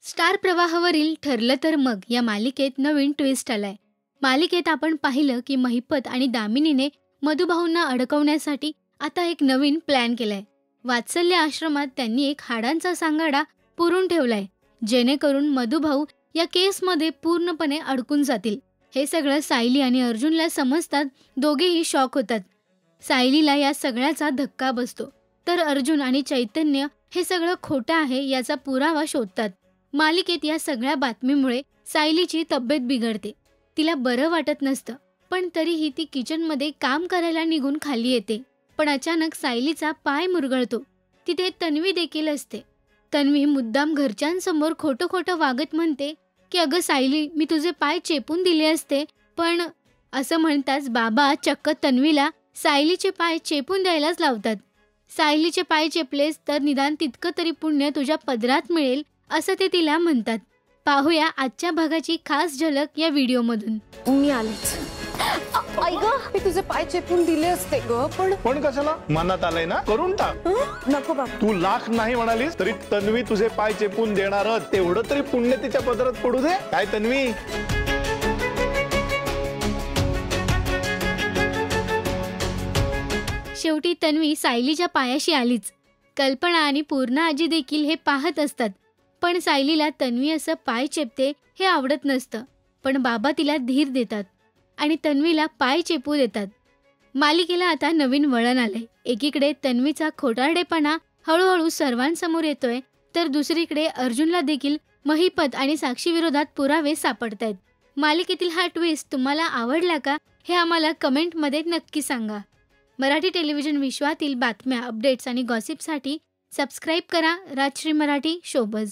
Star प्रवाहावरील ठरलं तर मग या मालिकेत नवीन ट्विस्ट आलाय. मालिकेत आपण पाहिलं की महिपत आणि दामिनीने मधुभाऊंना अडकवण्यासाठी आता एक नवीन प्लॅन केलाय. वात्सल्य आश्रमात त्यांनी एक हाडांचा सांगाडा पुरून ठेवलाय, जेणेकरून मधुभाऊ या केसमध्ये पूर्णपणे अडकून जातील. हे सगळं सायली आणि अर्जुनला समजतात. दोघेही शॉक होतात. सायलीला या सगळ्याचा धक्का बसतो, तर अर्जुन आणि चैतन्य हे सगळं खोटं आहे याचा पुरावा शोधतात. मालिकेत या सगळ्या बातमीमुळे सायलीची तब्येत बिघडते. तिला बरं वाटत नसतं, पण तरीही ती किचनमध्ये काम करायला निघून खाली येते. पण अचानक सायलीचा पाय मुरगळतो. तिथे तन्वी देखील असते. तन्वी मुद्दाम घरच्यांसमोर खोटं खोटं वागत म्हणते की अगं सायली, मी तुझे पाय चेपून दिले असते. पण असं म्हणताच बाबा चक्क तन्वीला सायलीचे पाय चेपून द्यायलाच लावतात. सायलीचे पाय चेपलेस तर निदान तितकं तरी पुण्य तुझ्या पदरात मिळेल, असं ते तिला म्हणतात. पाहूया आजच्या भागाची खास झलक या व्हिडिओमधून. मी आलेच. आई ग, मी तुझे पाय चेपून दिले असते ग, पण कशाला? मनात आलंय ना, करून टाक. नको बाबा. तू लाख नाही म्हणालीस तरी तन्वी तुझे पाय चेपून देणारच. तेवढं तरी पुण्य तिच्या पदरात पडू दे. काय तन्वी? शेवटी तन्वी सायलीच्या पायाशी आलीच. कल्पना आणि पूर्णा आजी देखील हे पाहत असतात. पण सायलीला तन्वी असं पाय चेपते हे आवडत नसतं. पण बाबा तिला धीर देतात आणि तन्वीला पाय चेपू देतात. मालिकेला आता नवीन वळण आलंय. एकीकडे तन्वीचा खोटारडेपणा हळूहळू सर्वांसमोर येतोय, तर दुसरीकडे अर्जुनला देखील महिपत आणि साक्षी विरोधात पुरावे सापडतायत. मालिकेतील हा ट्विस्ट तुम्हाला आवडला का, हे आम्हाला कमेंटमध्ये नक्की सांगा. मराठी टेलिव्हिजन विश्वातील बातम्या, अपडेट्स आणि गॉसिपसाठी सबस्क्राईब करा राजश्री मराठी शोबज.